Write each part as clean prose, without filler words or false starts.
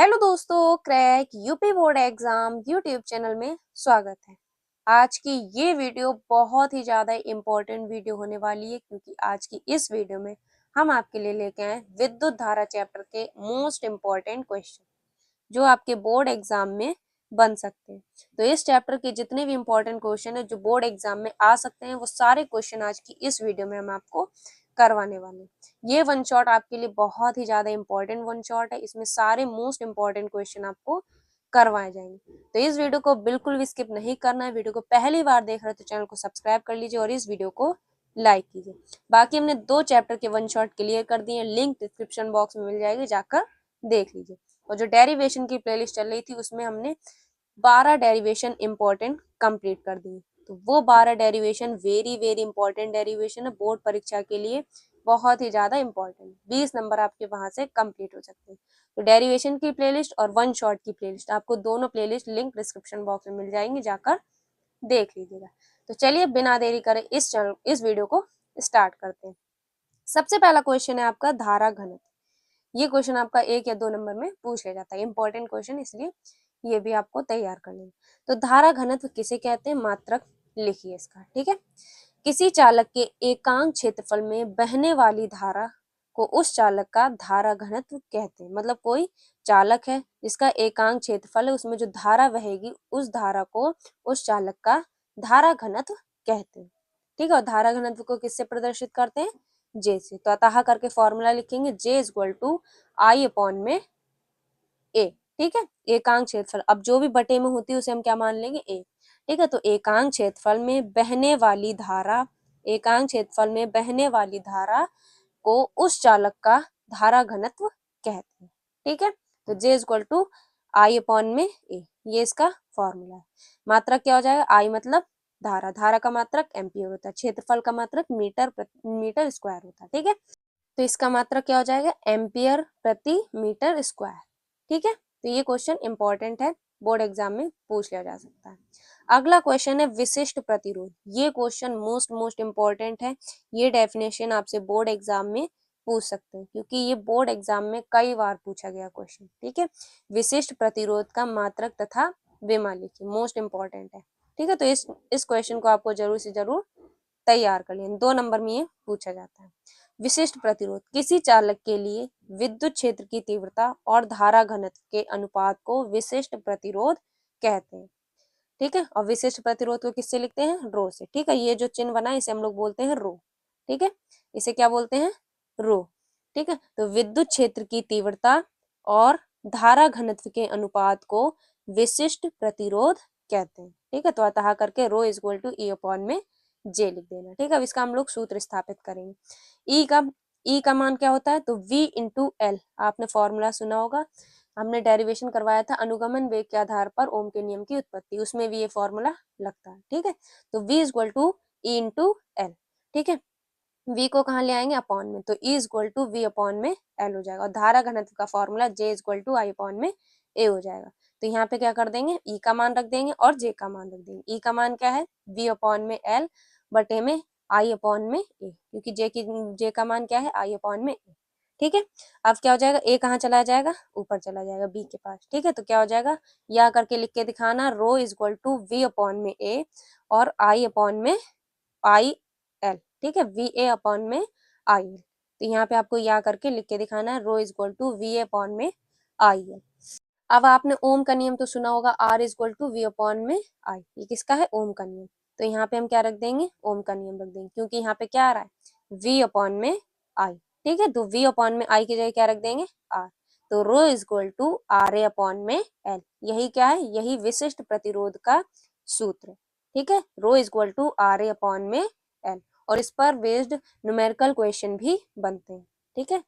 Hello दोस्तों, crack UP board exam YouTube channel में स्वागत है। आज की ये वीडियो बहुत ही ज़्यादा इम्पोर्टेंट वीडियो होने वाली है, क्योंकि आज की इस वीडियो में हम आपके लिए लेके आए विद्युत धारा चैप्टर के मोस्ट इम्पोर्टेंट क्वेश्चन जो आपके बोर्ड एग्जाम में बन सकते हैं। तो इस चैप्टर के जितने भी इम्पोर्टेंट क्वेश्चन है जो बोर्ड एग्जाम में आ सकते हैं, वो सारे क्वेश्चन आज की इस वीडियो में हम आपको करवाने वाले हैं। ये वन शॉट आपके लिए बहुत ही ज्यादा इंपॉर्टेंट वन शॉट है। इसमें सारे मोस्ट इंपॉर्टेंट क्वेश्चन आपको करवाए जाएंगे। तो इस वीडियो को बिल्कुल भी स्किप नहीं करना है। वीडियो को पहली बार देख रहे हो तो चैनल को सब्सक्राइब कर लीजिए और इस वीडियो को लाइक कीजिए। बाकी हमने 2 चैप्टर के वन शॉट क्लियर कर दिए, लिंक डिस्क्रिप्शन बॉक्स में मिल जाएगी, जाकर देख लीजिए। और जो डेरिवेशन की प्लेलिस्ट चल रही थी उसमें हमने 12 डेरिवेशन इंपॉर्टेंट कंप्लीट कर दिए। तो वो 12 derivation very very important derivation है, बोर्ड परीक्षा के लिए बहुत ही ज्यादा इंपॉर्टेंट। 20 नंबर आपके वहां से कंप्लीट हो सकते हैं। तो डेरिवेशन की प्लेलिस्ट और वन शॉट की प्लेलिस्ट, आपको दोनों प्लेलिस्ट लिंक डिस्क्रिप्शन बॉक्स में मिल जाएंगी, जाकर देख लीजिएगा। तो चलिए बिना देरी करे इस वीडियो को स्टार्ट करते हैं। सबसे पहला क्वेश्चन है आपका धारा घनत्व। ये क्वेश्चन आपका 1 या 2 नंबर में पूछ लिया जाता है, इंपॉर्टेंट क्वेश्चन, इसलिए ये भी आपको तैयार कर लेना। तो धारा घनत्व किसे कहते हैं, मात्रक लिखिए इसका। ठीक है, किसी चालक के एकांक क्षेत्रफल में बहने वाली धारा को उस चालक का धारा घनत्व कहते हैं। मतलब कोई चालक है जिसका एकांक क्षेत्रफल है, उसमें जो धारा बहेगी उस धारा को उस चालक का धारा घनत्व कहते हैं। ठीक है, और धारा घनत्व को किससे प्रदर्शित करते हैं, जे से। तो अतः करके फॉर्मूला लिखेंगे, J is equal to I upon में ए। ठीक है, एकांक क्षेत्रफल, अब जो भी बटे में होती है उसे हम क्या मान लेंगे, ए। ठीक है, तो एकांक क्षेत्रफल में बहने वाली धारा, एकांक क्षेत्रफल में बहने वाली धारा को उस चालक का धारा घनत्व कहते हैं। ठीक है, तो J is equal to I upon में ए, ये इसका फॉर्मूला है। मात्रक क्या हो जाएगा, आई मतलब धारा, धारा का मात्रक एम्पियर होता है, क्षेत्रफल का मात्रक मीटर स्क्वायर होता है। ठीक है, तो इसका मात्रक क्या हो जाएगा, एम्पियर प्रति मीटर स्क्वायर। ठीक है, तो ये क्वेश्चन इंपॉर्टेंट है, बोर्ड एग्जाम में पूछ लिया जा सकता है। अगला क्वेश्चन है विशिष्ट प्रतिरोध। ये क्वेश्चन मोस्ट इंपॉर्टेंट है। ये डेफिनेशन आपसे बोर्ड एग्जाम में पूछ सकते हैं, क्योंकि ये बोर्ड एग्जाम में कई बार पूछा गया क्वेश्चन। ठीक है, विशिष्ट प्रतिरोध का मात्रक तथा विमा लिखिए, मोस्ट इंपॉर्टेंट है। ठीक है, तो इस क्वेश्चन को आपको जरूर से जरूर तैयार कर लें, 2 नंबर में ये पूछा जाता है। विशिष्ट प्रतिरोध किसी चालक के लिए विद्युत क्षेत्र की तीव्रता और धारा घनत्व के अनुपात को विशिष्ट प्रतिरोध कहते हैं। ठीक है, और विशिष्ट प्रतिरोध को किससे लिखते हैं, रो से। ठीक है, ये जो चिन्ह बना है इसे हम लोग बोलते हैं रो। ठीक है, इसे क्या बोलते हैं, रो। ठीक है, तो विद्युत क्षेत्र की तीव्रता और धारा घनत्व के अनुपात को विशिष्ट प्रतिरोध कहते हैं। ठीक है, तो अतः करके rho is equal to E upon में जे लिख देना। ठीक है, अब इसका हम लोग सूत्र स्थापित करेंगे। ई का मान क्या होता है, तो v इंटू एल, आपने फॉर्मूला सुना होगा, हमने डेरिवेशन करवाया था अनुगमन वेग के आधार पर ओम के नियम की उत्पत्ति, उसमें भी ये फॉर्मूला लगता है। ठीक है, तो v is equal to E into L. ठीक है, v को कहाँ ले आएंगे, अपॉन में, तो e is equal to v upon में l हो जाएगा। और धारा घनत्व का formula j is equal to I upon में a हो जाएगा। तो यहाँ पे क्या कर देंगे, e का मान रख देंगे और j का मान रख देंगे। e का मान क्या है, v अपॉन में l बटे में आई अपॉन में a, क्योंकि j का मान क्या है, आई अपॉन में a। ठीक है, अब क्या हो जाएगा, a कहाँ चला जाएगा, ऊपर चला जाएगा b के पास। ठीक है, तो क्या हो जाएगा, या करके लिख के दिखाना, rho is equal to v upon में a और आई अपॉन में आई एल। ठीक है, वी ए अपॉन में आई एल। तो यहाँ पे आपको या करके लिख के दिखाना है, rho is equal to V A upon में आई एल। अब आपने ओम का नियम तो सुना होगा, R is equal to V upon में आई, ये किसका है, ओम का नियम। तो यहाँ पे हम क्या रख देंगे, ओम का नियम रख देंगे, क्योंकि यहाँ पे क्या आ रहा है, वी अपॉन में आई। ठीक है, तो वी अपॉन में आई की जगह क्या रख देंगे, आर। तो rho is equal to R A upon में एल, यही क्या है, यही विशिष्ट प्रतिरोध का सूत्र। ठीक है, rho is equal to R A upon में एल, और इस पर बेस्ड न्यूमेरिकल क्वेश्चन भी बनते हैं। ठीक है,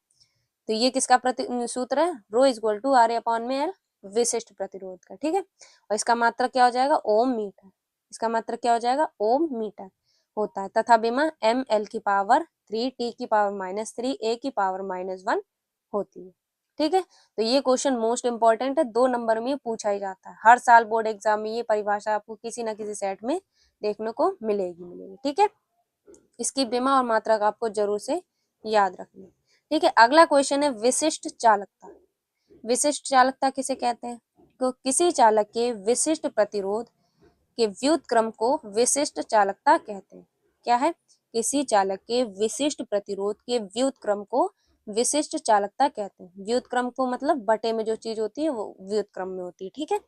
तो ये किसका सूत्र है, rho is equal to R A upon में एल, विशिष्ट प्रतिरोध का। ठीक है, और इसका मात्रक क्या हो जाएगा, ओम मीटर। इसका मात्रक क्या हो जाएगा, ओम मीटर होता है, तथा विमा एम एल की पावर 3 टी की पावर -3 ए की पावर -1 होती है। ठीक है, तो ये क्वेश्चन मोस्ट इंपॉर्टेंट है, 2 नंबर में पूछा ही जाता है हर साल बोर्ड एग्जाम में। ये परिभाषा आपको किसी ना किसी सेट में देखने को मिलेगी। ठीक है, इसकी विमा और मात्रा का आपको जरूर से याद रखना। ठीक है, अगला क्वेश्चन है विशिष्ट चालकता। विशिष्ट चालकता किसे कहते हैं? तो किसी चालक के विशिष्ट प्रतिरोध के व्युत्क्रम को विशिष्ट चालकता कहते हैं। क्या है? किसी चालक के विशिष्ट प्रतिरोध के व्युत्क्रम को विशिष्ट चालकता कहते हैं। व्युत्क्रम को मतलब बटे में जो चीज होती है वो व्युत्क्रम में होती है, ठीक है।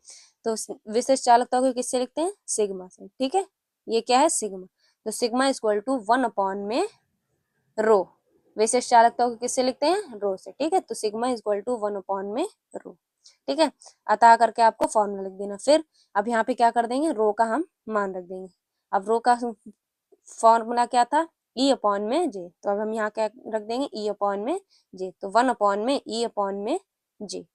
तो विशिष्ट चालकता को किससे लिखते हैं? सिग्मा से, ठीक है। ये क्या है? सिग्मा। तो सिग्मा इक्वल टू 1 में रो। विशिष्ट चालकता को किससे लिखते हैं? रो से, ठीक है। तो सिग्मा इक्वल टू 1 में रो, ठीक है। अतः करके आपको फॉर्मूला लिख देना। फिर अब यहाँ पे क्या कर देंगे? रो का हम मान रख देंगे। अब रो का फॉर्मूला क्या था? ई अपॉन में जे। तो अब हम यहाँ क्या रख देंगे? ई अपॉन में जे। तो 1 में ई अपॉन में जे,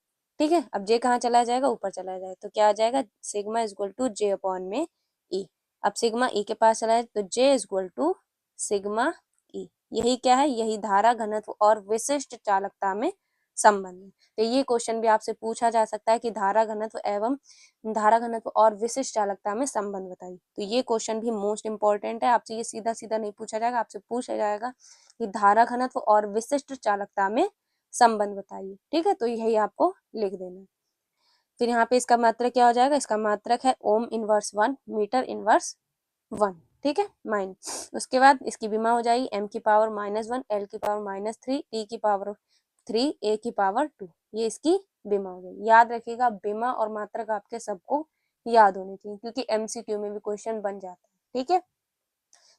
ठीक है। अब जे कहाँ चला जाएगा? ऊपर चला जाएगा। तो क्या आ जाएगा? Sigma equal to J upon में ई। अब सिग्मा ई के पास चला जाए तो जे इक्वल टू सिग्मा ई। यही क्या है? यही धारा घनत्व और विशिष्ट चालकता में संबंध है। तो ये क्वेश्चन भी आपसे पूछा जा सकता है कि धारा घनत्व एवं धारा घनत्व और विशिष्ट चालकता में संबंध बताइए। तो ये क्वेश्चन भी मोस्ट इंपॉर्टेंट है। आपसे ये सीधा सीधा नहीं पूछा जाएगा, आपसे पूछा जाएगा कि धारा घनत्व और विशिष्ट चालकता में संबंध बताइए, ठीक है। तो यही आपको लिख देना है। फिर यहाँ पे इसका मात्रक क्या हो जाएगा? इसका मात्रक है ओम इनवर्स 1 मीटर इनवर्स 1, ठीक है। माइन उसके बाद इसकी विमा हो जाएगी m की पावर -1, l की पावर -3, t की पावर 3, a की पावर 2। ये इसकी विमा हो गई। याद रखिएगा, विमा और मात्रक आपके सबको याद होनी चाहिए क्योंकि MCQ में भी क्वेश्चन बन जाता है, ठीक है।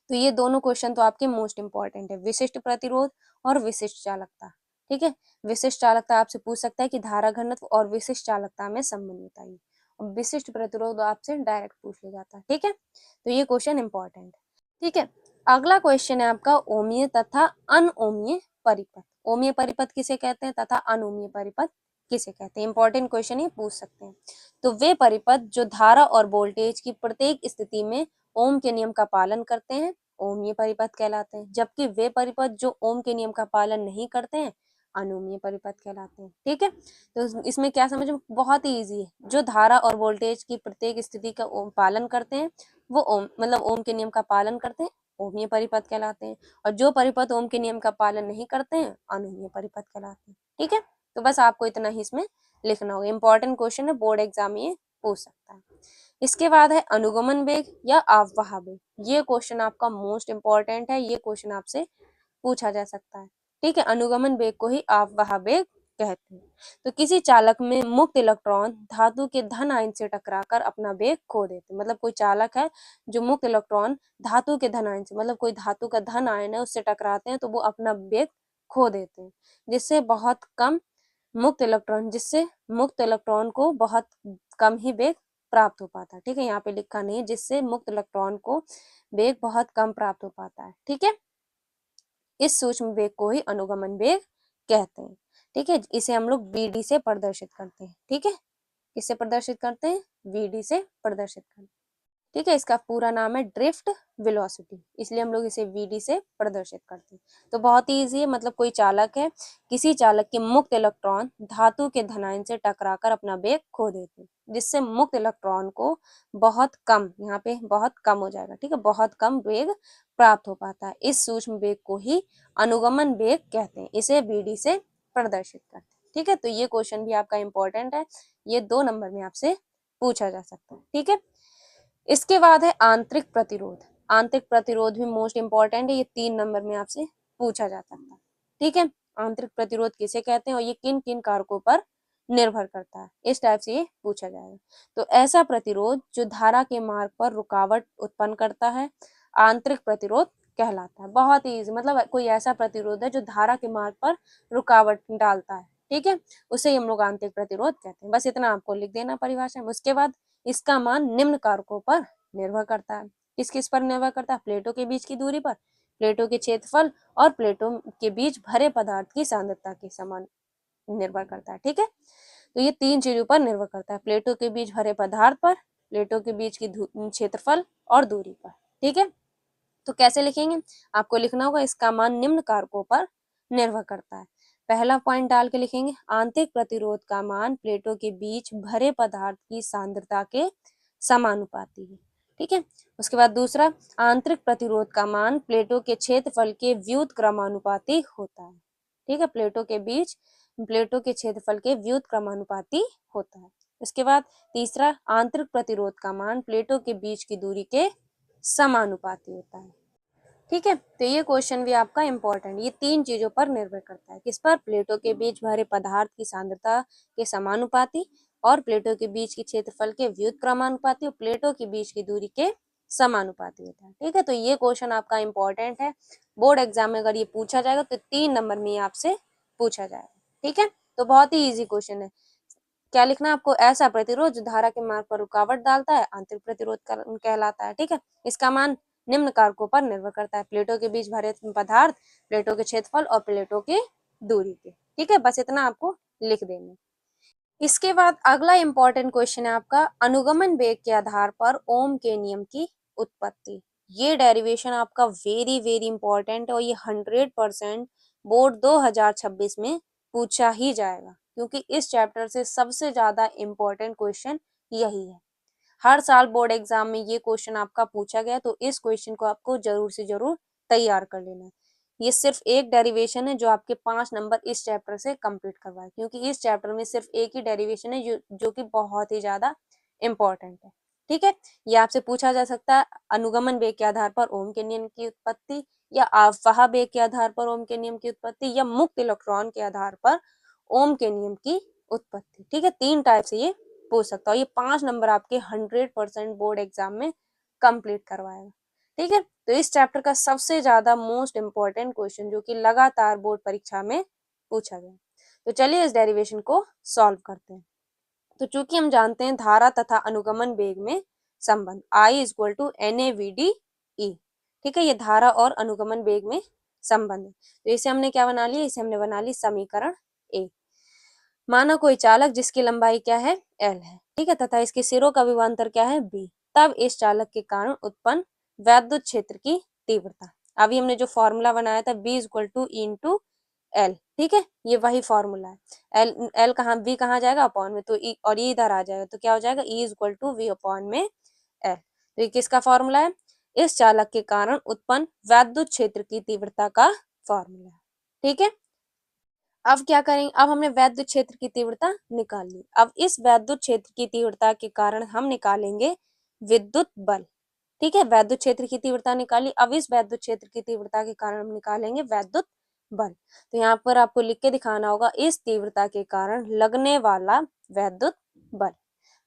तो ये दोनों क्वेश्चन तो आपके मोस्ट इंपॉर्टेंट है, विशिष्ट प्रतिरोध और विशिष्ट चालकता, ठीक है। विशिष्ट चालकता आपसे पूछ सकता है कि धारा घनत्व और विशिष्ट चालकता में संबंध बताइए। और विशिष्ट प्रतिरोध आपसे डायरेक्ट पूछ लिया जाता है, ठीक है। तो ये क्वेश्चन इंपॉर्टेंट है, ठीक है। अगला क्वेश्चन है आपका ओमीय तथा अनओमीय परिपथ। ओमीय परिपथ किसे कहते हैं तथा अनओमीय परिपथ किसे कहते हैं? इंपॉर्टेंट क्वेश्चन ये पूछ सकते हैं। तो वे परिपथ जो धारा और वोल्टेज की प्रत्येक स्थिति में ओम के नियम का पालन करते हैं, ओमीय परिपथ कहलाते हैं। जबकि वे परिपथ जो ओम के नियम का पालन नहीं करते हैं, अनोमीय परिपथ कहलाते हैं, ठीक है। तो इसमें क्या समझ में? बहुत ही इजी है। जो धारा और वोल्टेज की प्रत्येक स्थिति का पालन करते हैं वो ओम मतलब ओम के नियम का पालन करते हैं, ओमीय परिपथ कहलाते हैं। और जो परिपथ ओम के नियम का पालन नहीं करते हैं, अनोमीय परिपथ कहलाते हैं, ठीक है। तो बस आपको इतना ही इसमें लिखना होगा। इंपॉर्टेंट क्वेश्चन है, बोर्ड एग्जाम ये पूछ सकता है। इसके बाद है अनुगमन वेग या अववाह वेग। ये क्वेश्चन आपका मोस्ट इंपॉर्टेंट है, ये क्वेश्चन आपसे पूछा जा सकता है, ठीक है। अनुगमन वेग को ही अववाह वेग कहते हैं। तो किसी चालक में मुक्त इलेक्ट्रॉन धातु के धन आयन से टकराकर अपना वेग खो देते हैं। मतलब कोई चालक है जो मुक्त इलेक्ट्रॉन धातु के धन आयन से, मतलब कोई धातु का धन आयन है उससे टकराते हैं तो वो अपना वेग खो देते हैं, जिससे मुक्त इलेक्ट्रॉन को बहुत कम ही वेग प्राप्त हो पाता है, ठीक है। यहाँ पे लिखा नहीं है, जिससे मुक्त इलेक्ट्रॉन को वेग बहुत कम प्राप्त हो पाता है, ठीक है। इस सूक्ष्म वेग को ही अनुगमन वेग कहते हैं, ठीक है। इसे हम लोग VD से प्रदर्शित करते हैं, ठीक है। किससे प्रदर्शित करते हैं? VD से प्रदर्शित करते हैं, ठीक है। इसका पूरा नाम है ड्रिफ्ट वेलोसिटी, इसलिए हम लोग इसे VD से प्रदर्शित करते हैं। तो बहुत ही ईजी है। मतलब कोई चालक है, किसी चालक के मुक्त इलेक्ट्रॉन धातु के धनायन से टकराकर अपना वेग खो देते हैं, जिससे मुक्त इलेक्ट्रॉन को बहुत कम, यहाँ पे बहुत कम हो जाएगा, ठीक है, बहुत कम वेग प्राप्त हो पाता है। इस सूक्ष्म वेग को ही अनुगमन वेग कहते हैं, इसे VD से प्रदर्शित करते हैं, ठीक है। तो ये क्वेश्चन भी आपका इंपॉर्टेंट है, ये 2 नंबर में आपसे पूछा जा सकता है, ठीक है। इसके बाद है आंतरिक प्रतिरोध। आंतरिक प्रतिरोध भी मोस्ट इंपॉर्टेंट है, ये 3 नंबर में आपसे पूछा जा सकता है, ठीक है। आंतरिक प्रतिरोध किसे कहते हैं और ये किन किन कारकों पर निर्भर करता है, इस टाइप से ये पूछा जाएगा। तो ऐसा प्रतिरोध जो धारा के मार्ग पर रुकावट उत्पन्न करता है, आंतरिक प्रतिरोध कहलाता है। बहुत ही ईजी, मतलब कोई ऐसा प्रतिरोध है जो धारा के मार्ग पर रुकावट डालता है, ठीक है, उसे हम लोग आंतरिक प्रतिरोध कहते हैं। बस इतना आपको लिख देना परिभाषा में। उसके बाद इसका मान निम्न कारकों पर निर्भर करता है। किस किस पर निर्भर करता है? प्लेटों के बीच की दूरी पर, प्लेटों के क्षेत्रफल और प्लेटों के बीच भरे पदार्थ की सांद्रता के समान निर्भर करता है, ठीक है। तो ये 3 चीजों पर निर्भर करता है, प्लेटों के बीच भरे पदार्थ पर, प्लेटों के बीच की क्षेत्रफल और दूरी पर, ठीक है। तो कैसे लिखेंगे? आपको लिखना होगा इसका मान निम्न कारकों पर निर्भर करता है। पहला पॉइंट डाल के लिखेंगे आंतरिक प्रतिरोध का मान प्लेटों के बीच भरे पदार्थ की सांद्रता के समानुपाती है, ठीक है। उसके बाद दूसरा, आंतरिक प्रतिरोध का मान प्लेटों के क्षेत्रफल के व्युत्क्रमानुपाती होता है, ठीक है। प्लेटों के बीच प्लेटों के क्षेत्रफल के व्युत्क्रमानुपाती होता है। इसके बाद तीसरा, आंतरिक प्रतिरोध का मान प्लेटों के बीच की दूरी के समानुपाती होता है। ठीक है, तो ये क्वेश्चन भी आपका इंपॉर्टेंट, ये तीन चीजों पर निर्भर करता है। किस पर? प्लेटों के बीच भरे पदार्थ की सांद्रता के समानुपाती और प्लेटों के बीच की क्षेत्रफल के व्युत्क्रमानुपाती और प्लेटों के बीच की दूरी के समानुपाती होता है। ठीक है, तो ये क्वेश्चन आपका इंपॉर्टेंट है, बोर्ड एग्जाम में अगर ये पूछा जाएगा तो 3 नंबर में आपसे पूछा जाएगा। ठीक है, तो बहुत ही इजी क्वेश्चन है। क्या लिखना है आपको? ऐसा प्रतिरोध जो धारा के मार्ग पर रुकावट डालता है आंतरिक प्रतिरोध कहलाता है। ठीक है, इसका मान निम्न कारकों पर निर्भर करता है: प्लेटों के बीच भरे पदार्थ, प्लेटों के क्षेत्रफल और प्लेटों की दूरी के। ठीक है, बस इतना आपको लिख देना। इसके बाद अगला इंपॉर्टेंट क्वेश्चन है आपका, अनुगमन वेग के आधार पर ओम के नियम की उत्पत्ति। ये डेरिवेशन आपका वेरी वेरी इंपॉर्टेंट है और ये 100% बोर्ड 2026 में पूछा ही जाएगा, क्योंकि इस चैप्टर से सबसे ज्यादा इंपॉर्टेंट क्वेश्चन यही है। हर साल बोर्ड एग्जाम में ये क्वेश्चन आपका पूछा गया, तो इस क्वेश्चन को आपको जरूर से जरूर तैयार कर लेना है। ये सिर्फ एक डेरिवेशन है जो आपके 5 नंबर इस चैप्टर से कंप्लीट करवाए, क्योंकि इस चैप्टर में सिर्फ एक ही डेरिवेशन है जो कि बहुत ही ज्यादा इंपॉर्टेंट है। ठीक है, ये आपसे पूछा जा सकता है अनुगमन वेग के आधार पर ओम के नियम की उत्पत्ति, या अववाह वेग के आधार पर ओम के नियम की उत्पत्ति, या मुक्त इलेक्ट्रॉन के आधार पर ओम के नियम की उत्पत्ति। ठीक है, 3 टाइप से ये पूछ सकता है। ये 5 नंबर आपके 100% बोर्ड एग्जाम में कंप्लीट करवाएगा। ठीक है, तो इस चैप्टर का सबसे ज्यादा मोस्ट इंपॉर्टेंट क्वेश्चन जो कि लगातार बोर्ड परीक्षा में पूछा गया। तो चलिए इस डेरिवेशन को सॉल्व करते हैं। तो चूंकि हम जानते हैं धारा तथा अनुगमन वेग में संबंध I = NAVDE। ठीक है, ये धारा और अनुगमन वेग में संबंध है। तो इसे हमने क्या बना लिया? इसे हमने बना ली समीकरण A। माना कोई चालक जिसकी लंबाई क्या है? L है। ठीक है, तथा इसके सिरों का विभवांतर क्या है? B। तब इस चालक के कारण उत्पन्न वैद्युत क्षेत्र की तीव्रता। अभी हमने जो फॉर्मूला बनाया था B = E × L। ठीक है, ये वही फॉर्मूला है। L कहाँ, V कहाँ जाएगा? अपॉन में, तो E और ये इधर आ जाएगा, तो क्या हो जाएगा? E = V अपॉन में L। तो ये किसका फॉर्मूला है? इस चालक के कारण उत्पन्न वैद्युत क्षेत्र की तीव्रता का फॉर्मूला है। ठीक है, अब क्या करेंगे? अब हमने वैद्युत क्षेत्र की तीव्रता निकाल ली। अब इस वैद्युत क्षेत्र की तीव्रता के कारण हम निकालेंगे विद्युत बल। ठीक है, वैद्युत क्षेत्र की तीव्रता निकाली, अब इस वैद्युत क्षेत्र की तीव्रता के कारण हम निकालेंगे वैद्युत बल। तो यहाँ पर आपको लिख के दिखाना होगा, इस तीव्रता के कारण लगने वाला वैद्युत बल।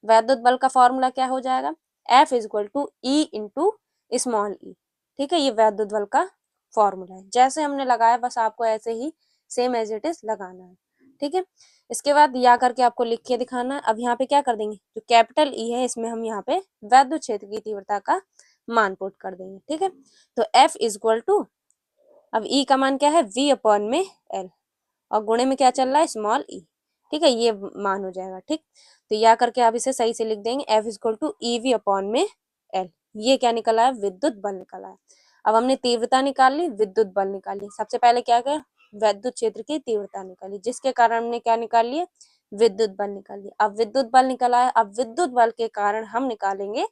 वैद्युत बल का फॉर्मूला क्या हो जाएगा? F = E × small e। ठीक है, ये वैद्युत बल का फॉर्मूला है। जैसे हमने लगाया बस आपको ऐसे ही सेम एज इट इज लगाना है। ठीक है, इसके बाद या करके आपको लिख के दिखाना है। अब यहाँ पे क्या कर देंगे? जो कैपिटल E है इसमें हम यहाँ पे वैद्युत क्षेत्र की तीव्रता का मान पुट कर देंगे। ठीक है, तो F = अब E का मान क्या है? V अपॉन में L, और गुणे में क्या चल रहा है? Small e। ठीक है, ये मान हो जाएगा। ठीक, तो या करके आप इसे सही से लिख देंगे F = EV अपॉन में L। ये क्या निकला है? विद्युत बल निकला है। अब हमने तीव्रता निकाल ली, विद्युत बल निकाली। सबसे पहले क्या किया? वैद्युत क्षेत्र की तीव्रता निकाली, जिसके कारण हमने क्या निकाल लिया? विद्युत बल निकाल लिया। अब विद्युत बल निकला है, अब विद्युत बल के कारण हम निकालेंगे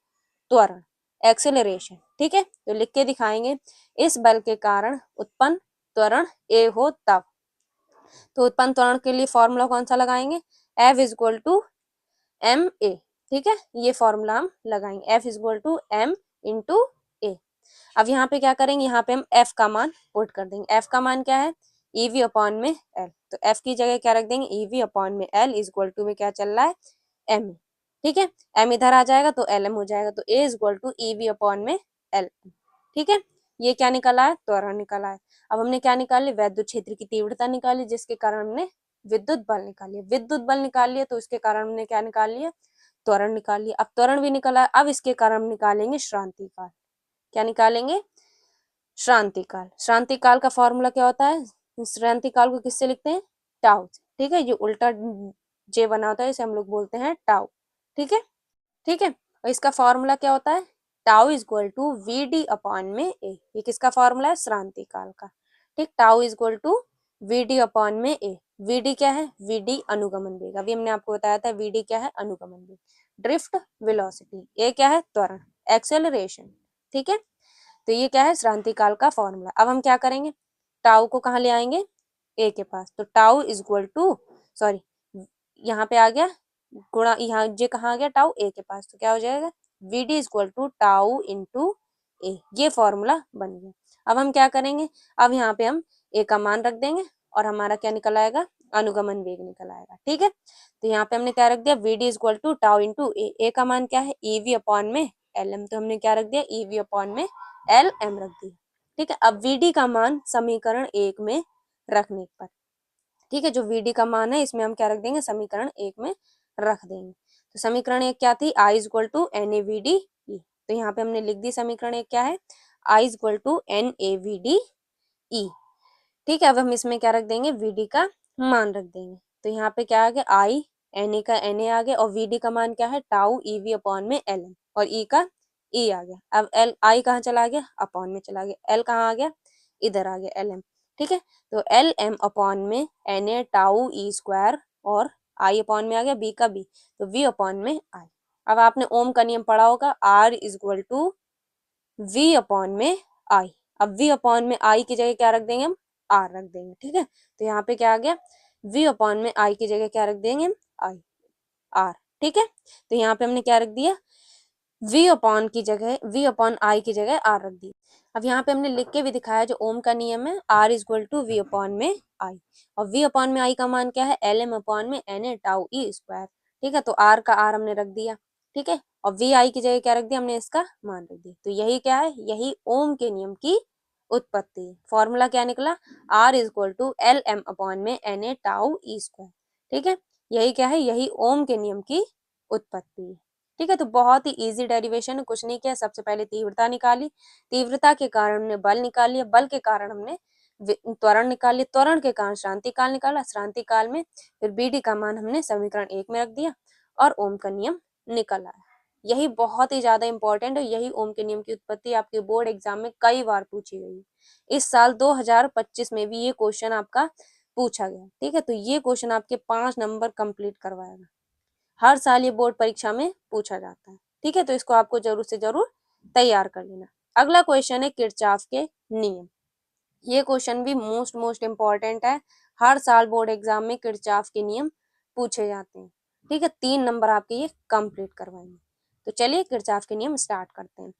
त्वरण, एक्सेलरेशन। ठीक है, तो लिख के दिखाएंगे, इस बल के कारण उत्पन्न त्वरण A हो तब। तो उत्पन्न त्वरण के लिए फॉर्मूला कौन सा लगाएंगे? F = ma। ठीक है, ये फॉर्मूला हम लगाएंगे, F = m × a। अब यहाँ पे क्या करेंगे? यहाँ पे हम F का मान पुट कर देंगे। F का मान क्या है? EV अपॉन में L। तो F की जगह क्या रख देंगे? EV अपॉन में L = में क्या चल रहा है? m। ठीक है, m इधर आ जाएगा तो Lm हो जाएगा, तो A = EV अपॉन में L। ठीक है, ये क्या निकला है? त्वरण निकला है। अब हमने क्या निकाली? वैद्युत क्षेत्र की तीव्रता निकाली, जिसके कारण हमने विद्युत बल निकाली। विद्युत बल निकाल लिया तो इसके कारण हमने क्या निकाल लिया? त्वरण निकाल लिया। अब त्वरण भी निकला, अब इसके कारण हम निकालेंगे श्रांति काल। क्या निकालेंगे? श्रांति काल। श्रांति काल का फॉर्मूला क्या होता है? श्रांति काल को किससे लिखते हैं? टाउ। ठीक है, जो उल्टा जे बना होता है इसे हम लोग बोलते हैं टाउ। ठीक है, ठीक है, और इसका फॉर्मूला क्या होता है? टाउ = VD अपॉन में A। ये किसका फॉर्मूला है? श्रांति काल का। ठीक, टाउ = VD अपॉन में A। VD क्या है? VD अनुगमन वेग। अभी हमने आपको बताया था VD क्या है? अनुगमन वेग। ड्रिफ्ट वेलोसिटी, A क्या है? त्वरण, एक्सेलरेशन। ठीक है, तो ये क्या है? श्रांति काल का फॉर्मूला। अब हम क्या करेंगे? टाउ को कहाँ ले आएंगे? ए के पास। तो tau is equal to, sorry यहाँ पे आ गया गुणा, यहाँ जे कहाँ आ गया, टाउ ए के पास, तो क्या हो जाएगा V D is equal to tau into A. ये फॉर्मूला बन गया। अब हम क्या करेंगे, अब यहाँ पे हम ए का मान रख देंगे और हमारा क्या निकल आएगा, अनुगमन वेग निकल आएगा। ठीक है, तो यहाँ पे हमने क्या रख दिया, V D is equal to tau into A. A का मान क्या है, ई वी अपॉन में एल एम, तो हमने क्या रख दिया, ई वी अपॉन में एल एम रख दिया। ठीक है, अब वी डी का मान समीकरण 1 में रखने पर, ठीक है, जो वी डी का मान है इसमें हम क्या रख देंगे, समीकरण 1 में रख देंगे। तो समीकरण 1 क्या थी, I is equal to N A V D E. तो यहाँ पे हमने लिख दी समीकरण 1 क्या है, I is equal to N A V D E. ठीक है, अब हम इसमें क्या रख देंगे, वी डी का मान रख देंगे। तो यहाँ पे क्या आ गया, आई एन ए का एन ए आ गया और वी डी का मान क्या है, टाउ ई वी अपॉन में एल एम, और ई का ई आ गया। अब एल आई कहाँ चला गया, अपॉन में चला गया, एल कहाँ आ गया, इधर आ गया एल एम। ठीक है, तो एल एम अपॉन में N A tau E square और आई अपॉन में आ गया बी का बी, तो वी अपॉन में आई। अब आपने ओम का नियम पढ़ा होगा, R is equal to V upon में आई। अब वी अपॉन में आई की जगह क्या रख देंगे, हम आर रख देंगे। ठीक है, तो यहाँ पे क्या आ गया, वी अपॉन में आई की जगह क्या रख देंगे, हम आई आर। ठीक है, तो यहाँ पे हमने क्या रख दिया, वी अपॉन की जगह, वी अपॉन आई की जगह आर रख दी। अब यहाँ पे हमने लिख के भी दिखाया, जो ओम का नियम है, R is equal to V upon में आई, और वी अपॉन में आई का मान क्या है, एल एम अपॉन में N A tau E square. ठीक है, तो आर का आर हमने रख दिया। ठीक है, और वी आई की जगह क्या रख दिया, हमने इसका मान रख दिया। तो यही क्या है, यही ओम के नियम की उत्पत्ति है। फॉर्मूला क्या निकला, R is equal to L M upon में N A tau E square. ठीक है, यही क्या है, यही ओम के नियम की उत्पत्ति है। ठीक है, तो बहुत ही इजी डेरिवेशन है, कुछ नहीं किया, सबसे पहले तीव्रता निकाली, तीव्रता के कारण हमने बल निकाल लिया, बल के कारण हमने त्वरण निकाल लिया, त्वरण के कारण श्रांति काल निकाला, श्रांति काल में फिर बी डी का मान हमने समीकरण 1 में रख दिया और ओम का नियम निकल आया। यही बहुत ही ज्यादा इंपॉर्टेंट है, यही ओम के नियम की उत्पत्ति आपके बोर्ड एग्जाम में कई बार पूछी गई है। इस साल 2025 में भी ये क्वेश्चन आपका पूछा गया। ठीक है, तो ये क्वेश्चन आपके 5 नंबर कंप्लीट करवाएगा। हर साल ये बोर्ड परीक्षा में पूछा जाता है। ठीक है, तो इसको आपको जरूर से जरूर तैयार कर लेना। अगला क्वेश्चन है किरचॉफ के नियम। ये क्वेश्चन भी मोस्ट इंपॉर्टेंट है, हर साल बोर्ड एग्जाम में किरचॉफ के नियम पूछे जाते हैं। ठीक है, 3 नंबर आपके ये कंप्लीट करवाएंगे। तो चलिए किरचॉफ के नियम स्टार्ट करते हैं।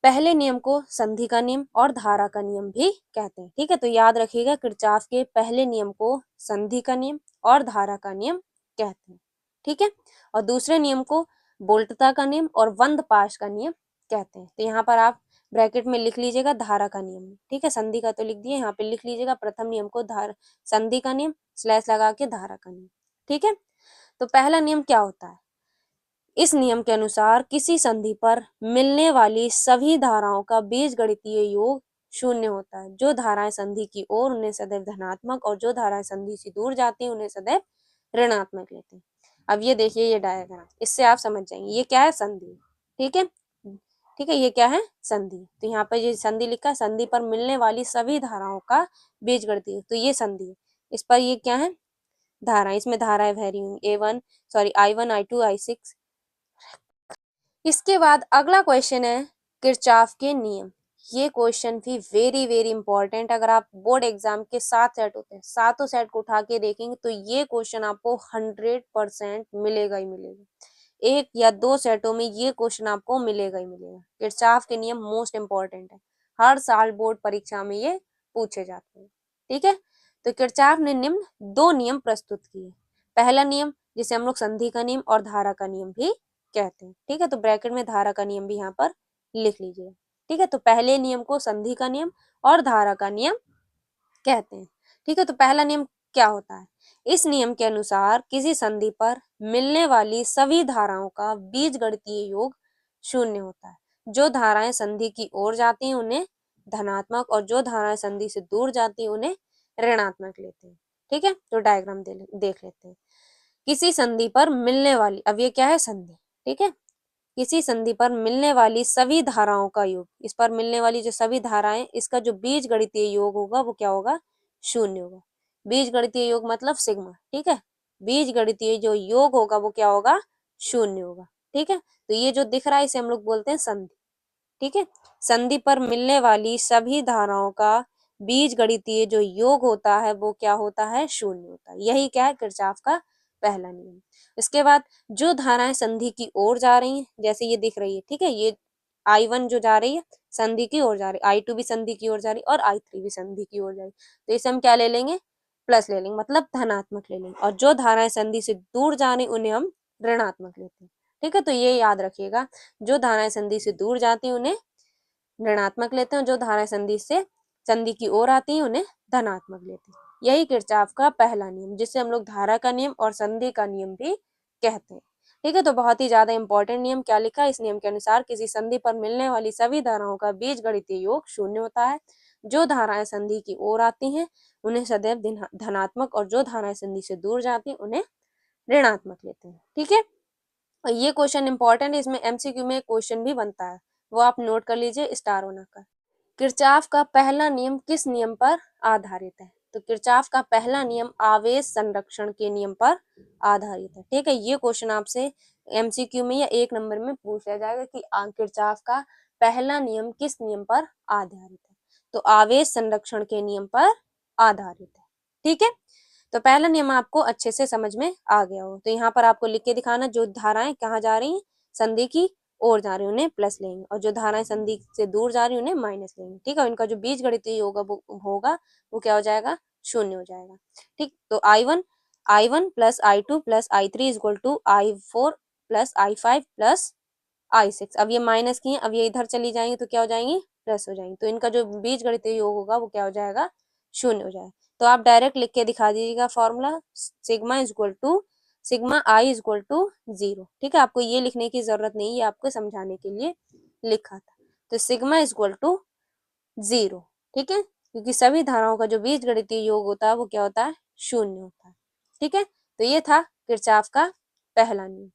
पहले नियम को संधि का नियम और धारा का नियम भी कहते हैं। ठीक है, तो याद रखिएगा, किरचॉफ के पहले नियम को संधि का नियम और धारा का नियम कहते हैं। ठीक है, और दूसरे नियम को बोल्टता का नियम और वंद-पाश का नियम कहते हैं। तो यहाँ पर आप ब्रैकेट में लिख लीजिएगा धारा का नियम। ठीक है, संधि का तो लिख दिए, यहाँ पे लिख लीजिएगा प्रथम नियम को संधि का नियम स्लैश लगा के धारा का नियम। ठीक है, तो पहला नियम क्या होता है, इस नियम के अनुसार किसी संधि पर मिलने वाली सभी धाराओं का बीजगणितीय योग शून्य होता है। जो धाराएं संधि की ओर उन्हें सदैव धनात्मक और जो धाराएं संधि से दूर जाती हैं उन्हें सदैव ऋणात्मक लेते हैं। अब ये देखिए ये डायग्राम, इससे आप समझ जाएंगे ये क्या है, संधि। ठीक है, ठीक है, ये क्या है, संधि। तो यहाँ पर ये संधि लिखा है, संधि पर मिलने वाली सभी धाराओं का बीजगणितीय, तो ये संधि है। इस पर ये क्या है, धारा, इसमें धाराएं बह रही होंगी A1 sorry I1 I2 I6। इसके बाद अगला क्वेश्चन है किरचॉफ के नियम। ये क्वेश्चन भी वेरी इंपॉर्टेंट। अगर आप बोर्ड एग्जाम के 7 सेट होते हैं, सातों सेट को उठा के देखेंगे तो ये क्वेश्चन आपको 100% मिलेगा ही मिलेगा। 1 या 2 सेटों में ये क्वेश्चन आपको मिलेगा ही मिलेगा। किरचॉफ के नियम मोस्ट इंपॉर्टेंट है, हर साल बोर्ड परीक्षा में ये पूछे जाते हैं। ठीक है, तो किरचॉफ ने निम्न 2 नियम प्रस्तुत किए। पहला नियम जिसे हम लोग संधि का नियम और धारा का नियम भी कहते हैं। ठीक है, तो ब्रैकेट में धारा का नियम भी यहाँ पर लिख लीजिए। ठीक है, तो पहले नियम को संधि का नियम और धारा का नियम कहते हैं। ठीक है, तो पहला नियम क्या होता है, इस नियम के अनुसार किसी संधि पर मिलने वाली सभी धाराओं का बीजगणितीय योग शून्य होता है। जो धाराएं संधि की ओर जाती हैं उन्हें धनात्मक और जो धाराएं संधि से दूर जाती हैं उन्हें ऋणात्मक लेते हैं। ठीक है, तो डायग्राम देख लेते हैं। किसी संधि पर मिलने वाली, अब ये क्या है, संधि। ठीक है, किसी संधि पर मिलने वाली सभी धाराओं का योग, इस पर मिलने वाली जो सभी धाराएं, इसका जो बीजगणितीय योग होगा वो क्या होगा, शून्य होगा। बीजगणितीय योग मतलब सिग्मा। ठीक है, बीजगणितीय जो योग होगा वो क्या होगा, शून्य होगा। ठीक है, तो ये जो दिख रहा है इसे हम लोग बोलते हैं संधि। ठीक है, संधि पर मिलने वाली सभी धाराओं का बीज गणितीय जो योग होता है वो क्या होता है, शून्य होता है। यही क्या है, किरचॉफ का पहला नियम। इसके बाद जो धाराएं संधि की ओर जा रही हैं, जैसे ये दिख रही है, ठीक है, ये I1 जो जा रही है संधि की ओर जा रही है, I2 भी संधि की ओर जा रही है और I3 भी संधि की ओर जा रही है, तो इसे हम क्या ले लेंगे, प्लस ले लेंगे, मतलब धनात्मक ले लेंगे। और जो धाराएं संधि से दूर जा रही उन्हें हम ऋणात्मक लेते हैं। ठीक है, तो ये याद रखिएगा, जो धाराएं संधि से दूर जाती हैं उन्हें ऋणात्मक लेते हैं, जो धाराएं संधि से संधि की ओर आती हैं उन्हें धनात्मक लेते हैं। यही किरचॉफ का पहला नियम, जिसे हम लोग धारा का नियम और संधि का नियम भी कहते हैं। ठीक है, तो बहुत ही ज्यादा इंपॉर्टेंट नियम क्या लिखा है, इस नियम के अनुसार किसी संधि पर मिलने वाली सभी धाराओं का बीजगणितीय योग शून्य होता है। जो धाराएं संधि की ओर आती हैं उन्हें सदैव धनात्मक और जो धाराएं संधि से दूर जाती हैं उन्हें ऋणात्मक लेते हैं। ठीक है, और ये क्वेश्चन इंपॉर्टेंट है, इसमें एमसीक्यू में क्वेश्चन भी बनता है, वो आप नोट कर लीजिए स्टार बनाकर। किरचॉफ का पहला नियम किस नियम पर आधारित है, तो किरचॉफ का पहला नियम आवेश संरक्षण के नियम पर आधारित है। ठीक है, ये क्वेश्चन आपसे एमसीक्यू में या 1 नंबर में पूछा जाएगा कि किरचॉफ का पहला नियम किस नियम पर आधारित है, तो आवेश संरक्षण के नियम पर आधारित है। ठीक है, तो पहला नियम आपको अच्छे से समझ में आ गया हो, तो यहाँ पर आपको लिख के दिखाना, जो धाराएं कहाँ जा रही हैं, संधि की ओर जा रही उन्हें प्लस लेंगे और जो धाराएं संधि से दूर जा रही उन्हें माइनस लेंगे। ठीक है, इनका जो बीज गणितीय होगा वो क्या हो जाएगा, शून्य हो जाएगा। ठीक, तो I1 plus I2 plus I3 equal to I4 plus I5 plus I6। अब ये माइनस की है, अब ये इधर चली जाएंगी तो क्या हो जाएंगी, प्लस हो जाएंगी, तो इनका जो बीज गणितीय योग होगा वो क्या हो जाएगा, शून्य हो जाएगा। तो आप डायरेक्ट लिख के दिखा दीजिएगा formula, sigma I equal to 0। ठीक है, आपको ये लिखने की जरूरत नहीं है, आपको समझाने के लिए लिखा था। तो सिग्मा इक्वल टू 0। ठीक है, क्योंकि सभी धाराओं का जो बीज गणितीय योग होता है वो क्या होता है, शून्य होता है। ठीक है, तो ये था किरचॉफ का पहला नियम।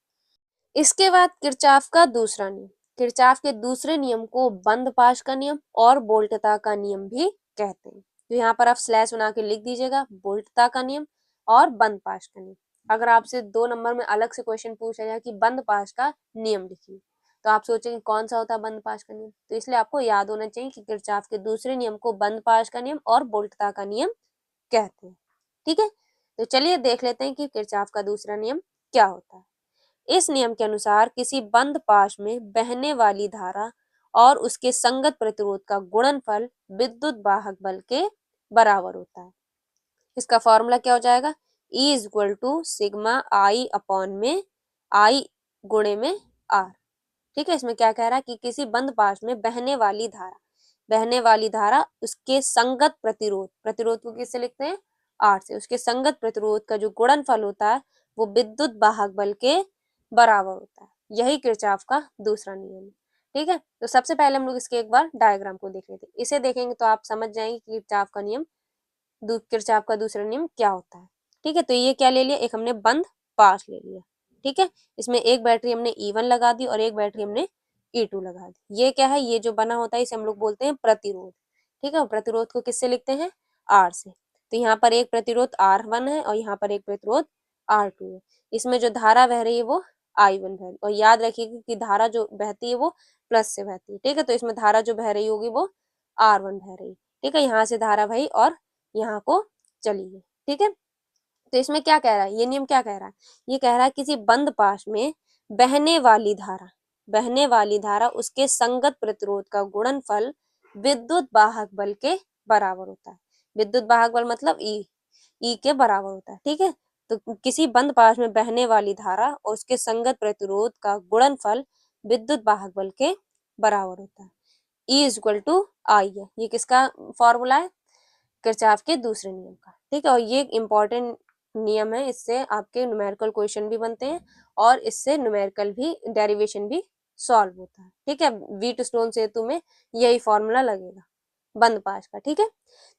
इसके बाद किरचॉफ का दूसरा नियम, किरचॉफ के दूसरे नियम को बंद पाश का नियम और वोल्टता का नियम भी कहते हैं। तो यहाँ पर आप स्लैश बना के लिख दीजिएगा, वोल्टता का नियम और बंद पाश का नियम। अगर आपसे 2 नंबर में अलग से क्वेश्चन पूछा जाए कि बंद पाश का नियम लिखिए, तो आप सोचेंगे कौन सा होता है बंद पाश का नियम, तो इसलिए आपको याद होना चाहिए कि किरचॉफ के दूसरे नियम को बंद पाश का नियम और वोल्टता का नियम कहते हैं। ठीक है, तो चलिए देख लेते हैं कि किरचॉफ का दूसरा नियम क्या होता है। इस नियम के अनुसार किसी बंद पाश में बहने वाली धारा और उसके संगत प्रतिरोध का गुणनफल विद्युत वाहक बल के बराबर होता है। इसका फॉर्मूला क्या हो जाएगा, E equal to sigma I upon में I गुणे में R। ठीक है, इसमें क्या कह रहा है कि किसी बंद पाश में बहने वाली धारा उसके संगत प्रतिरोध, प्रतिरोध को किससे लिखते हैं, R से, उसके संगत प्रतिरोध का जो गुणनफल होता है वो विद्युत वाहक बल के बराबर होता है। यही किरचॉफ का दूसरा नियम है। ठीक है, तो सबसे पहले हम लोग इसके एक बार डायग्राम को देख लेते हैं। इसे देखेंगे तो आप समझ जाएंगे कि किरचॉफ का दूसरा नियम क्या होता है। ठीक है, तो ये क्या ले लिया, एक हमने बंद पाश ले लिया। ठीक है, इसमें एक बैटरी हमने E1 लगा दी और एक बैटरी हमने E2 लगा दी। ये क्या है, ये जो बना होता है इसे हम लोग बोलते हैं प्रतिरोध। ठीक है, प्रतिरोध को किससे लिखते हैं, R से। तो यहाँ पर एक प्रतिरोध R1 है और यहाँ पर एक प्रतिरोध R2 है। इसमें जो धारा बह रही है वो I1 बह रही, और याद रखिएगा कि धारा जो बहती है वो प्लस से बहती है। ठीक है, तो इसमें धारा जो बह रही होगी वो R1 बह रही है। ठीक है, यहाँ से धारा बही और यहाँ को चली गई। ठीक है, तो इसमें क्या कह रहा है, ये नियम क्या कह रहा है, ये कह रहा है किसी बंद पाश में बहने वाली धारा उसके संगत प्रतिरोध का गुणनफल विद्युत वाहक बल के बराबर होता है। विद्युत वाहक बल मतलब ई के बराबर होता है। ठीक है, तो किसी बंद पाश में बहने वाली धारा और उसके संगत प्रतिरोध का गुणनफल विद्युत वाहक बल के बराबर होता है। E इक्वल टू आई है, ये किसका फॉर्मूला है, किरचॉफ के दूसरे नियम का। ठीक है, और ये एक इम्पॉर्टेंट नियम है, इससे आपके न्यूमेरिकल क्वेश्चन भी बनते हैं और इससे न्यूमेरिकल भी डेरिवेशन भी सॉल्व होता है। ठीक है, व्हीटस्टोन सेतु में यही फॉर्मूला लगेगा बंद पाश का। ठीक है,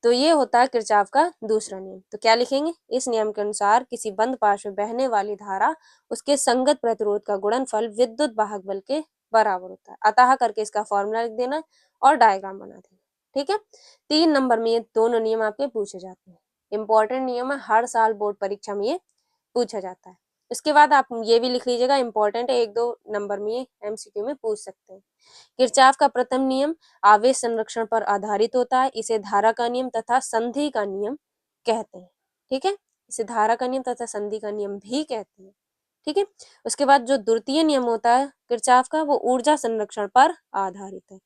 तो ये होता है किरचॉफ का दूसरा नियम। तो क्या लिखेंगे, इस नियम के अनुसार किसी बंद पाश में बहने वाली धारा उसके संगत प्रतिरोध का गुणनफल विद्युत वाहक बल के बराबर होता है। अतः करके इसका फॉर्मूला लिख देना और डायग्राम बना देना। ठीक है, 3 नंबर में ये दोनों नियम आपके पूछे जाते हैं, इंपॉर्टेंट नियम है, हर साल बोर्ड परीक्षा में ये पूछा जाता है। इसके बाद आप ये भी लिख लीजिएगा, इंपॉर्टेंट है, 1-2 नंबर में ये एमसीक्यू में पूछ सकते हैं। किरचॉफ का प्रथम नियम आवेश संरक्षण पर आधारित होता है, इसे धारा का नियम तथा संधि का नियम कहते हैं। ठीक है, इसे धारा का नियम तथा संधि का नियम भी कहते हैं। ठीक है, उसके बाद जो द्वितीय नियम होता है किरचॉफ का, वो ऊर्जा संरक्षण पर आधारित है,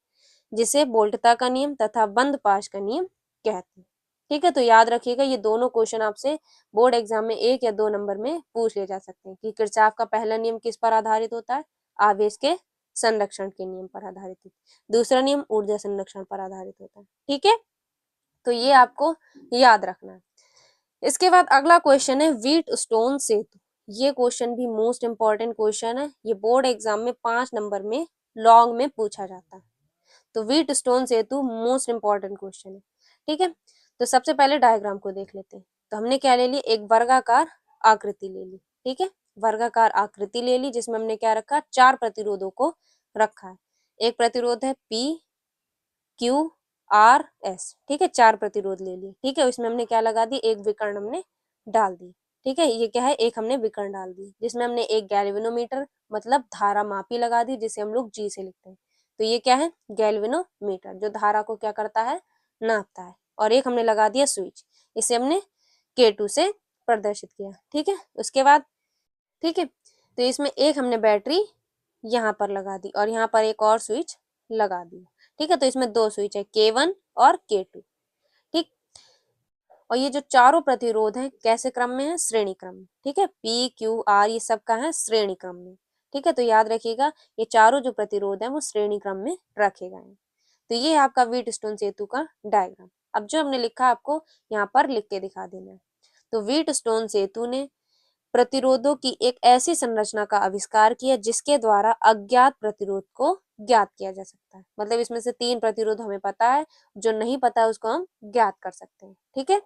जिसे वोल्टता का नियम तथा बंद पाश का नियम कहते हैं। ठीक है, तो याद रखिएगा ये दोनों क्वेश्चन आपसे बोर्ड एग्जाम में 1 या 2 नंबर में पूछ ले जा सकते हैं कि किरचॉफ का पहला नियम किस पर आधारित होता है, आवेश के संरक्षण के नियम पर आधारित होता है, दूसरा नियम ऊर्जा संरक्षण पर आधारित होता है। ठीक है, तो ये आपको याद रखना है। इसके बाद अगला क्वेश्चन है व्हीट स्टोन सेतु। ये क्वेश्चन भी मोस्ट इंपॉर्टेंट क्वेश्चन है, ये बोर्ड एग्जाम में 5 नंबर में लॉन्ग में पूछा जाता है। तो व्हीट स्टोन सेतु मोस्ट इंपॉर्टेंट क्वेश्चन है। ठीक है, तो सबसे पहले डायग्राम को देख लेते हैं। तो हमने क्या ले ली, एक वर्गाकार आकृति ले ली। ठीक है, वर्गाकार आकृति ले ली जिसमें हमने क्या रखा, 4 प्रतिरोधों को रखा है। एक प्रतिरोध है P Q R S। ठीक है, 4 प्रतिरोध ले लिए। ठीक है, इसमें हमने क्या लगा दी, एक विकर्ण हमने डाल दी। ठीक है, ये क्या है, एक हमने विकर्ण डाल दी जिसमें हमने एक गैल्वेनोमीटर मतलब धारा मापी लगा दी जिसे हम लोग G से लिखते हैं। तो ये क्या है, गैल्वेनोमीटर जो धारा को क्या करता है, नापता है। और एक हमने लगा दिया स्विच, इसे हमने K2 से प्रदर्शित किया। ठीक है, उसके बाद ठीक है, तो इसमें एक हमने बैटरी यहाँ पर लगा दी और यहाँ पर एक और स्विच लगा दिया। ठीक है, तो इसमें 2 स्विच है, K1 और K2। ठीक, और ये जो चारों प्रतिरोध हैं कैसे क्रम में है, श्रेणी क्रम में। ठीक है, P Q R ये सब का है श्रेणी क्रम में। ठीक है, तो याद रखिएगा ये चारों जो प्रतिरोध है वो श्रेणी क्रम में रखे गए हैं। तो ये है आपका व्हीटस्टोन सेतु का डायग्राम। अब जो हमने लिखा आपको यहाँ पर लिख के दिखा देना है। तो व्हीटस्टोन सेतु ने प्रतिरोधों की एक ऐसी संरचना का आविष्कार किया जिसके द्वारा अज्ञात प्रतिरोध को ज्ञात किया जा सकता है। मतलब इसमें से 3 प्रतिरोध हमें पता है, जो नहीं पता है उसको हम ज्ञात कर सकते हैं। ठीक है,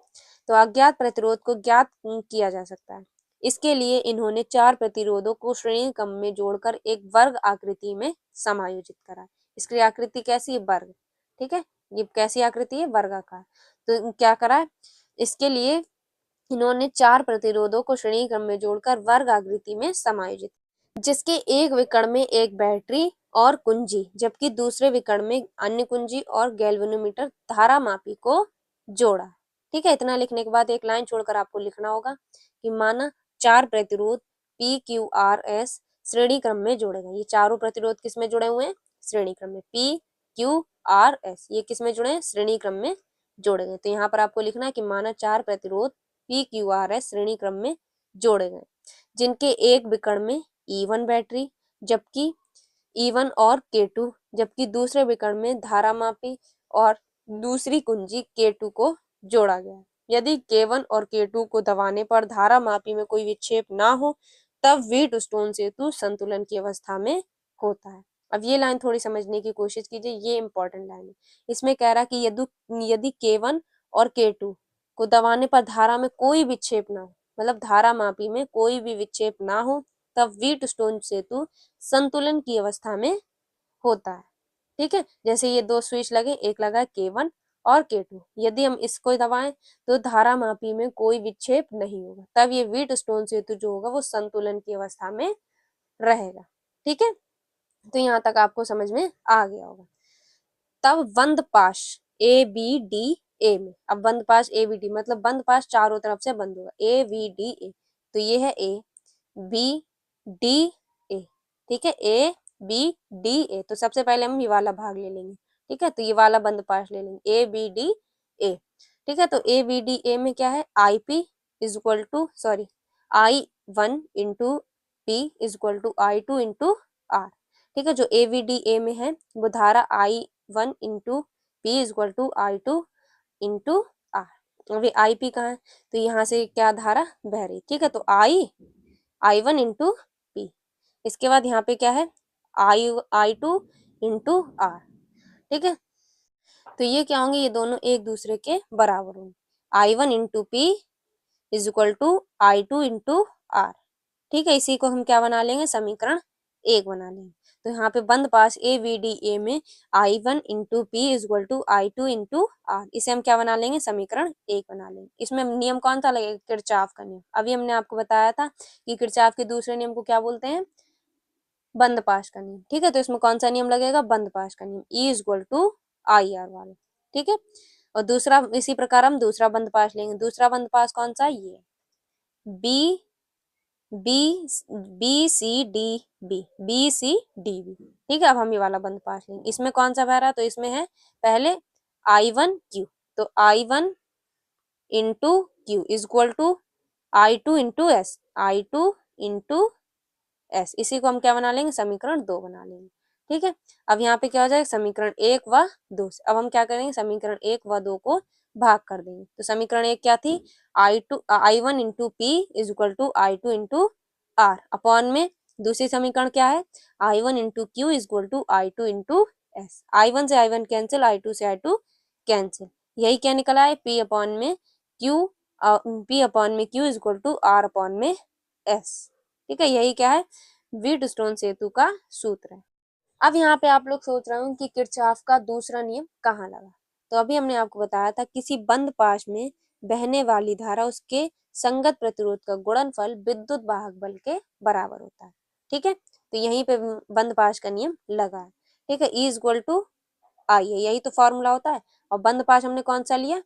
तो अज्ञात प्रतिरोध को ज्ञात किया जा सकता है। इसके लिए इन्होंने 4 प्रतिरोधों को श्रेणी क्रम में जोड़कर एक वर्ग आकृति में समायोजित करा। इसकी आकृति कैसी है, वर्ग। ठीक है, ये कैसी आकृति है, वर्गाकार। तो क्या करा है, इसके लिए इन्होंने 4 प्रतिरोधों को श्रेणी क्रम में जोड़कर वर्ग आकृति में समायोजित, जिसके एक विकर्ण में एक बैटरी और कुंजी जबकि दूसरे विकर्ण में अन्य कुंजी और गैल्वेनोमीटर धारा मापी को जोड़ा। ठीक है, इतना लिखने के बाद एक लाइन छोड़कर आपको लिखना होगा कि माना 4 प्रतिरोध P Q R S श्रेणी क्रम में जोड़े गए। ये चारों प्रतिरोध किस में जुड़े हुए हैं, श्रेणी क्रम में। P Q R S ये किस में जुड़े हैं, श्रेणी क्रम में जोड़े गए। तो यहाँ पर आपको लिखना है कि माना 4 प्रतिरोध P Q R S श्रेणी क्रम में जोड़े गए जिनके एक विकर्ण में E1 बैटरी जबकि E1 और K2 जबकि दूसरे विकर्ण में धारा मापी और दूसरी कुंजी K2 को जोड़ा गया। यदि K1 और K2 को दबाने पर धारा मापी में कोई विक्षेप ना हो तब व्हीटस्टोन सेतु संतुलन की अवस्था में होता है। अब ये लाइन थोड़ी समझने की कोशिश कीजिए, ये इंपॉर्टेंट लाइन है। इसमें कह रहा कि यदि K1 और K2 को दबाने पर धारा में कोई विक्षेप ना हो, मतलब धारा मापी में कोई भी विक्षेप ना हो, तब व्हीटस्टोन सेतु संतुलन की अवस्था में होता है। ठीक है, जैसे ये 2 स्विच लगे, एक लगा है K1 और K2, यदि हम इसको दबाएं तो धारा मापी में कोई विक्षेप नहीं होगा, तब ये व्हीटस्टोन सेतु जो होगा वो संतुलन की अवस्था में रहेगा। ठीक है, तो यहाँ तक आपको समझ में आ गया होगा। तब बंद पाश ABDA में, अब बंद पाश ABD मतलब बंद पाश चारों तरफ से बंद होगा, ABDA। तो ये है ABDA। ठीक है, ABDA। तो सबसे पहले हम ये वाला भाग ले लेंगे। ठीक है, तो ये वाला बंद पाश ले लेंगे, ABDA। ठीक है, तो ABDA में क्या है, IP is equal to sorry I1 into P is equal to I2 into R। ठीक है, जो ABDA में है वो धारा I1 into P is equal to I2 into R। अभी IP कहाँ है, तो यहाँ से क्या धारा बह रही। ठीक है, तो I1 इंटू P, इसके बाद यहाँ पे क्या है I2 इंटू R। ठीक है, तो ये क्या होंगे, ये दोनों एक दूसरे के बराबर होंगे। I1 into P is equal to I2 into R। ठीक है, इसी को हम क्या बना लेंगे, समीकरण 1 बना लेंगे। तो यहाँ पे बंद पास ए वी डी ए में I1 into P is equal to I2 into R, इसे हम क्या बना लेंगे, समीकरण 1 बना लेंगे। इसमें नियम कौन सा लगेगा, किरचॉफ का नियम। अभी हमने आपको बताया था कि किरचॉफ के दूसरे नियम को क्या बोलते हैं, बंद पास का नियम। ठीक है, तो इसमें कौन सा नियम लगेगा, बंद पास का नियम, E is equal to I R वाला। ठीक है, और दूसरा इसी प्रकार हम दूसरा बंद पास लेंगे। दूसरा बंद पास कौन सा, ये B B B C D B C D B. ठीक है, अब हम ये वाला बंद पास लेंगे। इसमें कौन सा बह रहा है, तो इसमें है पहले I1 Q, तो I1 into Q is equal to I2 into S, I2 into S, इसी को हम क्या बना लेंगे, समीकरण 2 बना लेंगे। ठीक है, अब यहाँ पे क्या हो जाएगा, समीकरण 1 व 2 से अब हम क्या करेंगे, समीकरण 1 व 2 को भाग कर देंगे। तो समीकरण 1 क्या थी, I1 into P is equal to I2 into R, upon में दूसरी समीकरण क्या है, I1 into Q is equal to I2 into S. I1 से I1 कैंसिल, I2 से I2 कैंसिल, यही क्या निकला है, P अपॉन में Q, P अपॉन में Q is equal to R upon में S। ठीक है, यही क्या है, व्हीटस्टोन सेतु का सूत्र है। अब यहाँ पे आप लोग सोच रहे हो कि किरचॉफ का दूसरा नियम कहाँ लगा, तो अभी हमने आपको बताया था किसी बंद पाश में बहने वाली धारा उसके संगत प्रतिरोध का गुणनफल विद्युत वाहक बल के बराबर होता है। ठीक है, तो यहीं पे बंद पाश का नियम लगा है। ठीक है, E इज इक्वल टू आई है, यही तो फॉर्मूला होता है। और बंद पाश हमने कौन सा लिया,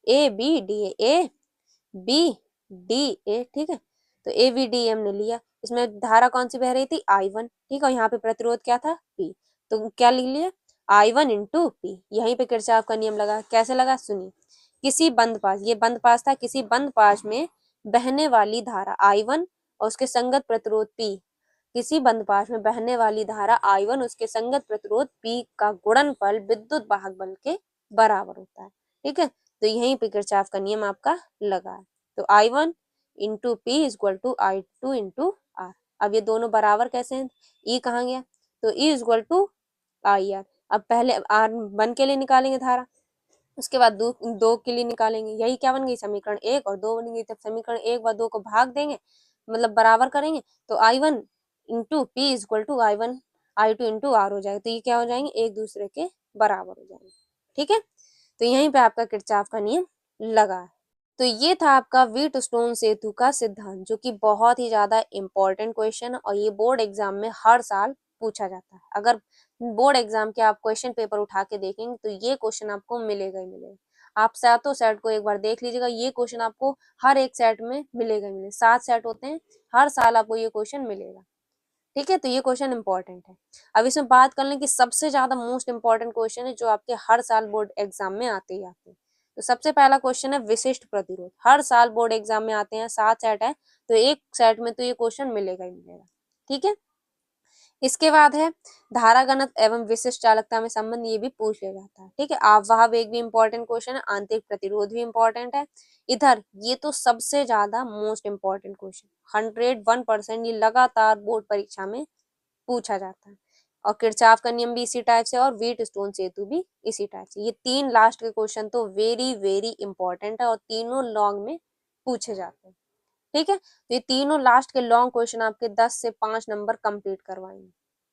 A B D A B D A. ठीक है, तो ए बी डी हमने लिया, इसमें धारा कौन सी बह रही थी, I1। ठीक है, यहाँ पे प्रतिरोध क्या था, P, तो क्या लिख लिया, I1 इंटू पी, यहीं पे किरचॉफ का नियम लगा। कैसे लगा, सुनिए, किसी बंद पास, ये बंद पास था, किसी बंद पास में बहने वाली धारा I1 और उसके संगत प्रतिरोध P, किसी बंद पास में बहने वाली धारा I1 उसके संगत प्रतिरोध P का गुणनफल विद्युत वाहक बल के बराबर होता है। ठीक है, तो यहीं पे किरचॉफ का नियम आपका लगा है। तो I1 into P is equal to I2 into R. अब ये दोनों बराबर कैसे हैं, E कहाँ गया, तो E is equal to I R. अब पहले R1 के लिए निकालेंगे धारा, उसके बाद दो के लिए निकालेंगे, यही क्या बन गई, समीकरण 1 और 2 बन गई। तब समीकरण 1 व 2 को भाग देंगे, मतलब बराबर करेंगे, तो I1 into P is equal to I1 I2 into R हो जाएगा। तो ये क्या हो जाएंगे, एक दूसरे के बराबर हो जाएंगे। ठीक है, तो यहीं पे आपका किरचॉफ का नियम लगा है। तो ये था आपका व्हीटस्टोन सेतु का सिद्धांत, जो कि बहुत ही ज्यादा इम्पोर्टेंट क्वेश्चन है और ये बोर्ड एग्जाम में हर साल पूछा जाता है। अगर बोर्ड एग्जाम के आप क्वेश्चन पेपर उठा के देखेंगे तो ये क्वेश्चन आपको मिलेगा ही मिलेगा। आप सातों सेट को एक बार देख लीजिएगा, ये क्वेश्चन आपको हर एक सेट में मिलेगा ही मिलेगा। 7 सेट होते हैं, हर साल आपको ये क्वेश्चन मिलेगा। ठीक है, तो ये क्वेश्चन इंपॉर्टेंट है। अब इसमें बात कर लें कि सबसे ज्यादा मोस्ट इंपॉर्टेंट क्वेश्चन है जो आपके हर साल बोर्ड एग्जाम में आते ही आते हैं। तो सबसे पहला क्वेश्चन है विशिष्ट प्रतिरोध। हर साल बोर्ड एग्जाम में आते हैं, 7 सेट है, तो एक सेट में तो ये क्वेश्चन मिलेगा ही मिलेगा। ठीक है, इसके बाद है धारा घनत्व एवं विशिष्ट चालकता में संबंध, ये भी पूछ लिया जाता है। ठीक है, आप वेग भी इंपॉर्टेंट क्वेश्चन है, आंतरिक प्रतिरोध भी इंपॉर्टेंट है। इधर ये तो सबसे ज्यादा मोस्ट इंपॉर्टेंट क्वेश्चन, 101% ये लगातार बोर्ड परीक्षा में पूछा जाता है। और किरचॉफ का नियम भी इसी टाइप से, और व्हीटस्टोन सेतु भी इसी टाइप से। ये 3 लास्ट के क्वेश्चन तो वेरी वेरी इंपॉर्टेंट है और तीनों लॉन्ग में पूछे जाते हैं। ठीक है, तो ये तीनों लास्ट के लॉन्ग क्वेश्चन आपके 10 से 5 नंबर कंप्लीट करवाएंगे।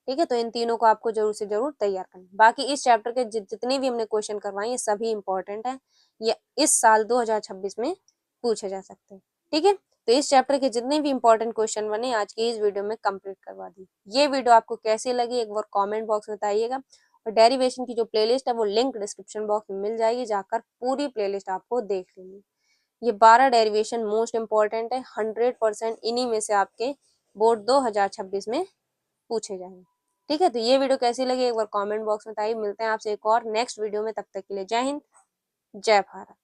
ठीक है, तो इन तीनों को आपको जरूर से जरूर तैयार करना। बाकी इस चैप्टर के जितने भी हमने क्वेश्चन करवाए ये सभी इंपॉर्टेंट है, ये इस साल 2026 में पूछे जा सकते हैं। ठीक है, तो इस चैप्टर के जितने भी इंपॉर्टेंट क्वेश्चन बने आज की इस वीडियो में कंप्लीट करवा दी। ये वीडियो आपको कैसी लगी एक बार कमेंट बॉक्स में बताइएगा, और डेरिवेशन की जो प्लेलिस्ट है वो लिंक डिस्क्रिप्शन बॉक्स में मिल जाएगी, जाकर पूरी प्लेलिस्ट आपको देख लेंगे। ये 12 डेरिवेशन मोस्ट इंपॉर्टेंट है, 100% इन्हीं में से आपके बोर्ड 2026 में पूछे जाएंगे। ठीक है, तो ये वीडियो कैसी लगी एक बार कमेंट बॉक्स में बताइए। मिलते हैं आपसे एक और नेक्स्ट वीडियो में, तब तक के लिए जय हिंद, जय भारत।